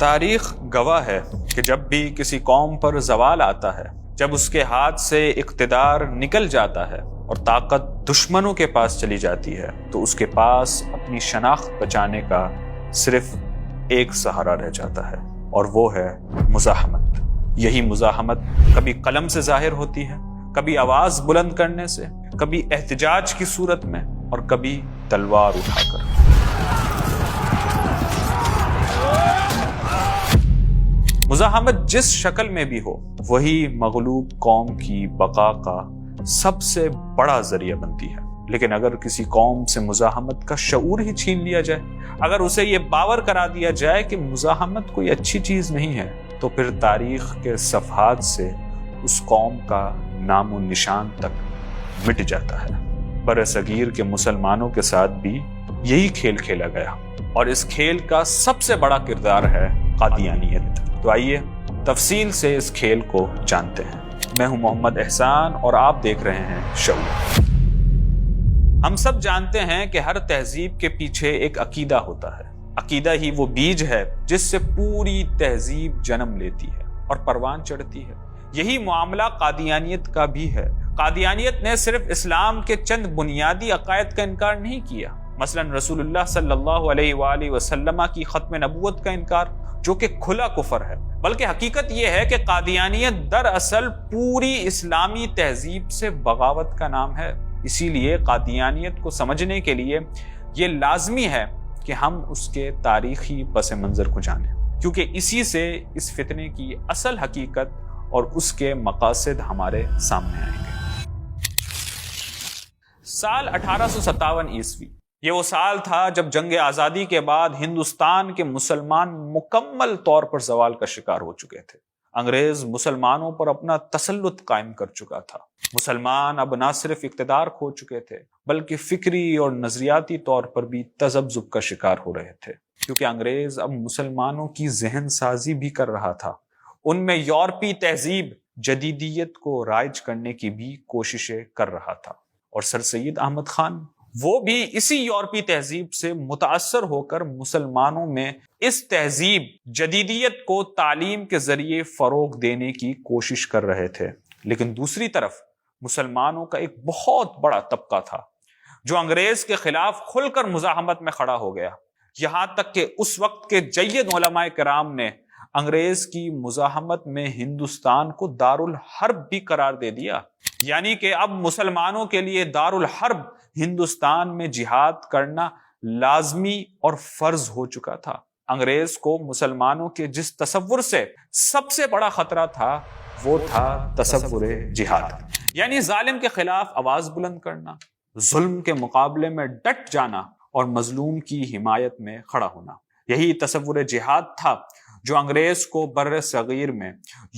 تاریخ گواہ ہے کہ جب بھی کسی قوم پر زوال آتا ہے، جب اس کے ہاتھ سے اقتدار نکل جاتا ہے اور طاقت دشمنوں کے پاس چلی جاتی ہے، تو اس کے پاس اپنی شناخت بچانے کا صرف ایک سہارا رہ جاتا ہے، اور وہ ہے مزاحمت۔ یہی مزاحمت کبھی قلم سے ظاہر ہوتی ہے، کبھی آواز بلند کرنے سے، کبھی احتجاج کی صورت میں، اور کبھی تلوار اٹھا کر۔ مزاحمت جس شکل میں بھی ہو، وہی مغلوب قوم کی بقا کا سب سے بڑا ذریعہ بنتی ہے۔ لیکن اگر کسی قوم سے مزاحمت کا شعور ہی چھین لیا جائے، اگر اسے یہ باور کرا دیا جائے کہ مزاحمت کوئی اچھی چیز نہیں ہے، تو پھر تاریخ کے صفحات سے اس قوم کا نام و نشان تک مٹ جاتا ہے۔ برصغیر کے مسلمانوں کے ساتھ بھی یہی کھیل کھیلا گیا، اور اس کھیل کا سب سے بڑا کردار ہے قادیانیت۔ تو آئیے تفصیل سے اس کھیل کو جانتے ہیں۔ میں ہوں محمد احسان اور آپ دیکھ رہے ہیں شعور۔ ہم سب جانتے ہیں کہ ہر تہذیب کے پیچھے ایک عقیدہ ہوتا ہے۔ عقیدہ ہی وہ بیج ہے جس سے پوری تہذیب جنم لیتی ہے اور پروان چڑھتی ہے۔ یہی معاملہ قادیانیت کا بھی ہے۔ قادیانیت نے صرف اسلام کے چند بنیادی عقائد کا انکار نہیں کیا، مثلا رسول اللہ صلی اللہ علیہ وآلہ وسلم کی ختم نبوت کا انکار، جو کہ کھلا کفر ہے، بلکہ حقیقت یہ ہے کہ قادیانیت دراصل پوری اسلامی تہذیب سے بغاوت کا نام ہے۔ اسی لیے قادیانیت کو سمجھنے کے لیے یہ لازمی ہے کہ ہم اس کے تاریخی پس منظر کو جانیں، کیونکہ اسی سے اس فتنے کی اصل حقیقت اور اس کے مقاصد ہمارے سامنے آئیں گے۔ سال 1857 عیسوی، یہ وہ سال تھا جب جنگ آزادی کے بعد ہندوستان کے مسلمان مکمل طور پر زوال کا شکار ہو چکے تھے۔ انگریز مسلمانوں پر اپنا تسلط قائم کر چکا تھا۔ مسلمان اب نہ صرف اقتدار کھو چکے تھے، بلکہ فکری اور نظریاتی طور پر بھی تذبذب کا شکار ہو رہے تھے، کیونکہ انگریز اب مسلمانوں کی ذہن سازی بھی کر رہا تھا۔ ان میں یورپی تہذیب جدیدیت کو رائج کرنے کی بھی کوششیں کر رہا تھا، اور سر سید احمد خان وہ بھی اسی یورپی تہذیب سے متاثر ہو کر مسلمانوں میں اس تہذیب جدیدیت کو تعلیم کے ذریعے فروغ دینے کی کوشش کر رہے تھے۔ لیکن دوسری طرف مسلمانوں کا ایک بہت بڑا طبقہ تھا جو انگریز کے خلاف کھل کر مزاحمت میں کھڑا ہو گیا، یہاں تک کہ اس وقت کے جید علماء کرام نے انگریز کی مزاحمت میں ہندوستان کو دارالحرب بھی قرار دے دیا، یعنی کہ اب مسلمانوں کے لیے دارالحرب ہندوستان میں جہاد کرنا لازمی اور فرض ہو چکا تھا۔ انگریز کو مسلمانوں کے جس تصور سے سب سے بڑا خطرہ تھا، وہ تھا تصور جہاد، یعنی ظالم کے خلاف آواز بلند کرنا، ظلم کے مقابلے میں ڈٹ جانا اور مظلوم کی حمایت میں کھڑا ہونا۔ یہی تصور جہاد تھا جو انگریز کو بر صغیر میں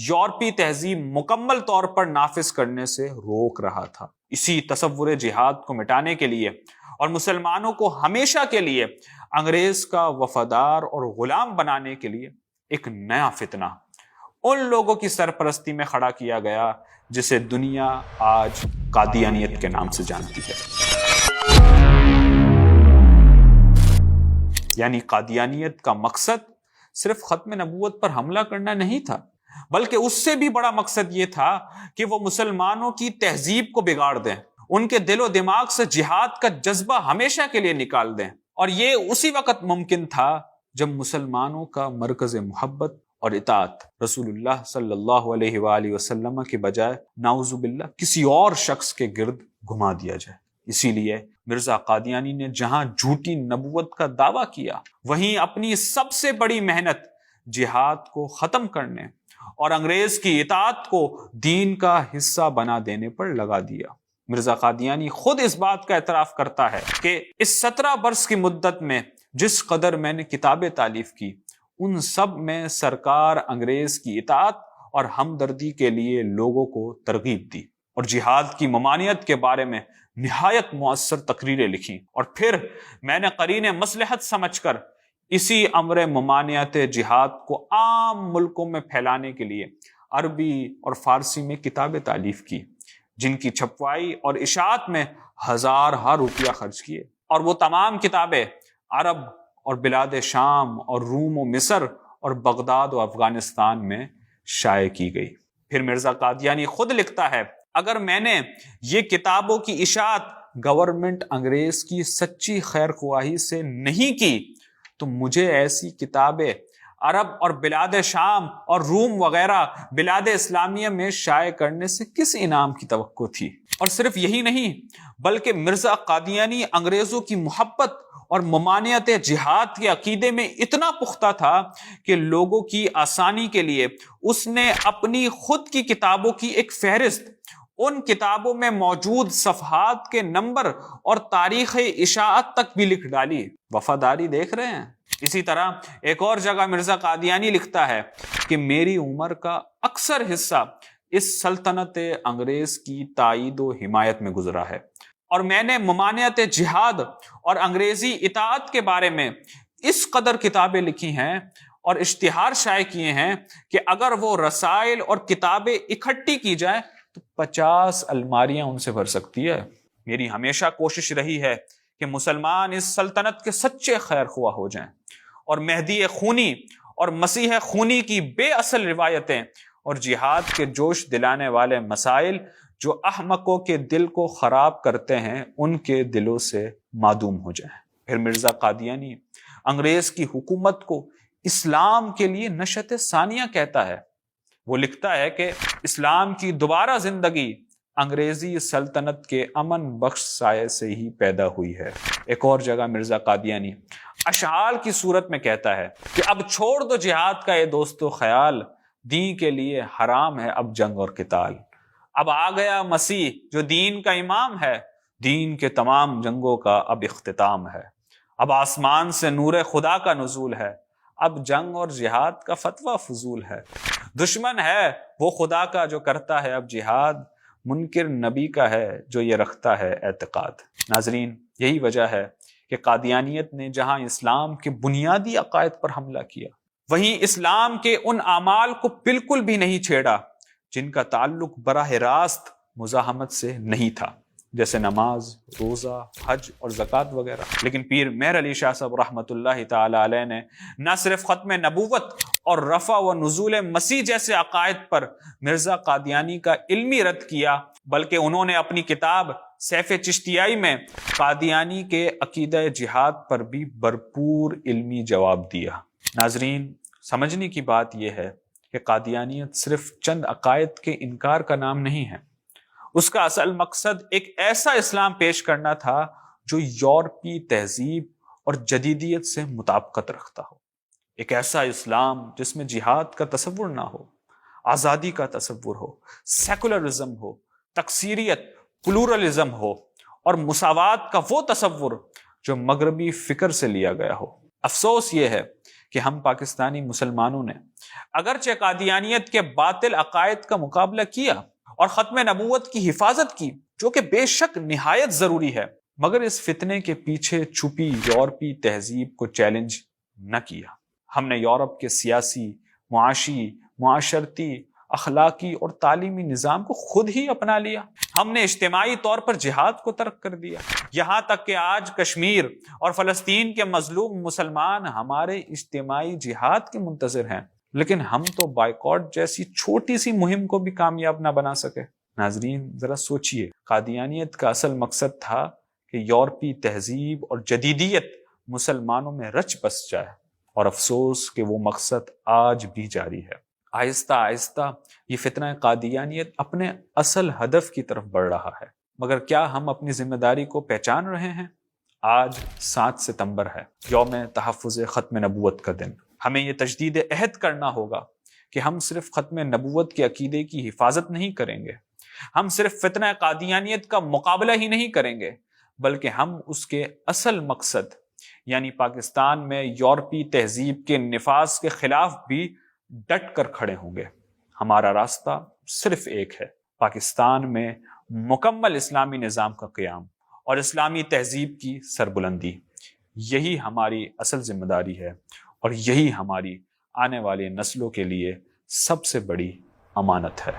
یورپی تہذیب مکمل طور پر نافذ کرنے سے روک رہا تھا۔ اسی تصور جہاد کو مٹانے کے لیے اور مسلمانوں کو ہمیشہ کے لیے انگریز کا وفادار اور غلام بنانے کے لیے ایک نیا فتنہ ان لوگوں کی سرپرستی میں کھڑا کیا گیا جسے دنیا آج قادیانیت کے نام سے جانتی ہے۔ یعنی قادیانیت کا مقصد صرف ختم نبوت پر حملہ کرنا نہیں تھا، بلکہ اس سے بھی بڑا مقصد یہ تھا کہ وہ مسلمانوں کی تہذیب کو بگاڑ دیں، ان کے دل و دماغ سے جہاد کا جذبہ ہمیشہ کے لیے نکال دیں۔ اور یہ اسی وقت ممکن تھا جب مسلمانوں کا مرکز محبت اور اطاعت رسول اللہ صلی اللہ علیہ وآلہ وسلم کے بجائے نعوذ باللہ کسی اور شخص کے گرد گھما دیا جائے۔ اسی لیے مرزا قادیانی نے جہاں جھوٹی نبوت کا دعویٰ کیا، وہیں اپنی سب سے بڑی محنت جہاد کو ختم کرنے اور انگریز کی اطاعت کو دین کا حصہ بنا دینے پر لگا دیا۔ مرزا قادیانی خود اس بات کا اعتراف کرتا ہے کہ اس 17 برس کی مدت میں جس قدر میں نے کتابیں تالیف کی، ان سب میں سرکار انگریز کی اطاعت اور ہمدردی کے لیے لوگوں کو ترغیب دی، اور جہاد کی ممانعت کے بارے میں نہایت مؤثر تقریریں لکھی، اور پھر میں نے قرین مصلحت سمجھ کر اسی امر ممانعت جہاد کو عام ملکوں میں پھیلانے کے لیے عربی اور فارسی میں کتابیں تالیف کی، جن کی چھپوائی اور اشاعت میں ہزارہا روپیہ خرچ کیے، اور وہ تمام کتابیں عرب اور بلاد شام اور روم و مصر اور بغداد و افغانستان میں شائع کی گئی۔ پھر مرزا قادیانی خود لکھتا ہے، اگر میں نے یہ کتابوں کی اشاعت گورنمنٹ انگریز کی سچی خیر خواہی سے نہیں کی تو مجھے ایسی کتابیں عرب اور بلاد شام اور روم وغیرہ بلاد اسلامیہ میں شائع کرنے سے کس انعام کی توقع تھی؟ اور صرف یہی نہیں بلکہ مرزا قادیانی انگریزوں کی محبت اور ممانعت جہاد کے عقیدے میں اتنا پختہ تھا کہ لوگوں کی آسانی کے لیے اس نے اپنی خود کی کتابوں کی ایک فہرست ان کتابوں میں موجود صفحات کے نمبر اور تاریخ اشاعت تک بھی لکھ ڈالی۔ وفاداری دیکھ رہے ہیں؟ اسی طرح ایک اور جگہ مرزا قادیانی لکھتا ہے کہ میری عمر کا اکثر حصہ اس سلطنت انگریز کی تائید و حمایت میں گزرا ہے، اور میں نے ممانعت جہاد اور انگریزی اطاعت کے بارے میں اس قدر کتابیں لکھی ہیں اور اشتہار شائع کیے ہیں کہ اگر وہ رسائل اور کتابیں اکٹھی کی جائے تو 50 الماریاں ان سے بھر سکتی ہے۔ میری ہمیشہ کوشش رہی ہے کہ مسلمان اس سلطنت کے سچے خیر خواہ ہو جائیں اور مہدی خونی اور مسیح خونی کی بے اصل روایتیں اور جہاد کے جوش دلانے والے مسائل جو احمقوں کے دل کو خراب کرتے ہیں ان کے دلوں سے معدوم ہو جائیں۔ پھر مرزا قادیانی انگریز کی حکومت کو اسلام کے لیے نشأت ثانیہ کہتا ہے۔ وہ لکھتا ہے کہ اسلام کی دوبارہ زندگی انگریزی سلطنت کے امن بخش سائے سے ہی پیدا ہوئی ہے۔ ایک اور جگہ مرزا قادیانی اشعال کی صورت میں کہتا ہے کہ اب چھوڑ دو جہاد کا اے دوستو خیال، دین کے لیے حرام ہے اب جنگ اور قتال۔ اب آ گیا مسیح جو دین کا امام ہے، دین کے تمام جنگوں کا اب اختتام ہے۔ اب آسمان سے نور خدا کا نزول ہے، اب جنگ اور جہاد کا فتویٰ فضول ہے۔ دشمن ہے وہ خدا کا جو کرتا ہے اب جہاد، منکر نبی کا ہے جو یہ رکھتا ہے اعتقاد۔ ناظرین، یہی وجہ ہے کہ قادیانیت نے جہاں اسلام کے بنیادی عقائد پر حملہ کیا، وہیں اسلام کے ان اعمال کو بالکل بھی نہیں چھیڑا جن کا تعلق براہ راست مزاحمت سے نہیں تھا، جیسے نماز، روزہ، حج اور زکوٰۃ وغیرہ۔ لیکن پیر مہر علی شاہ صاحب رحمۃ اللہ تعالی علیہ نے نہ صرف ختم نبوت اور رفع و نزول مسیح جیسے عقائد پر مرزا قادیانی کا علمی رد کیا، بلکہ انہوں نے اپنی کتاب سیف چشتیائی میں قادیانی کے عقیدہ جہاد پر بھی بھرپور علمی جواب دیا۔ ناظرین، سمجھنے کی بات یہ ہے کہ قادیانیت صرف چند عقائد کے انکار کا نام نہیں ہے، اس کا اصل مقصد ایک ایسا اسلام پیش کرنا تھا جو یورپی تہذیب اور جدیدیت سے مطابقت رکھتا ہو، ایک ایسا اسلام جس میں جہاد کا تصور نہ ہو، آزادی کا تصور ہو، سیکولرزم ہو، تکثیریت، پلورلزم ہو اور مساوات کا وہ تصور جو مغربی فکر سے لیا گیا ہو۔ افسوس یہ ہے کہ ہم پاکستانی مسلمانوں نے اگرچہ قادیانیت کے باطل عقائد کا مقابلہ کیا اور ختم نبوت کی حفاظت کی، جو کہ بے شک نہایت ضروری ہے، مگر اس فتنے کے پیچھے چھپی یورپی تہذیب کو چیلنج نہ کیا۔ ہم نے یورپ کے سیاسی، معاشی، معاشرتی، اخلاقی اور تعلیمی نظام کو خود ہی اپنا لیا۔ ہم نے اجتماعی طور پر جہاد کو ترک کر دیا، یہاں تک کہ آج کشمیر اور فلسطین کے مظلوم مسلمان ہمارے اجتماعی جہاد کے منتظر ہیں، لیکن ہم تو بائیکاٹ جیسی چھوٹی سی مہم کو بھی کامیاب نہ بنا سکے۔ ناظرین، ذرا سوچئے، قادیانیت کا اصل مقصد تھا کہ یورپی تہذیب اور جدیدیت مسلمانوں میں رچ بس جائے، اور افسوس کہ وہ مقصد آج بھی جاری ہے۔ آہستہ آہستہ یہ فتنہ قادیانیت اپنے اصل ہدف کی طرف بڑھ رہا ہے، مگر کیا ہم اپنی ذمہ داری کو پہچان رہے ہیں؟ آج 7 ستمبر ہے، یوم تحفظ ختم نبوت کا دن۔ ہمیں یہ تجدید عہد کرنا ہوگا کہ ہم صرف ختم نبوت کے عقیدے کی حفاظت نہیں کریں گے، ہم صرف فتنہ قادیانیت کا مقابلہ ہی نہیں کریں گے، بلکہ ہم اس کے اصل مقصد یعنی پاکستان میں یورپی تہذیب کے نفاذ کے خلاف بھی ڈٹ کر کھڑے ہوں گے۔ ہمارا راستہ صرف ایک ہے، پاکستان میں مکمل اسلامی نظام کا قیام اور اسلامی تہذیب کی سربلندی۔ یہی ہماری اصل ذمہ داری ہے اور یہی ہماری آنے والی نسلوں کے لیے سب سے بڑی امانت ہے۔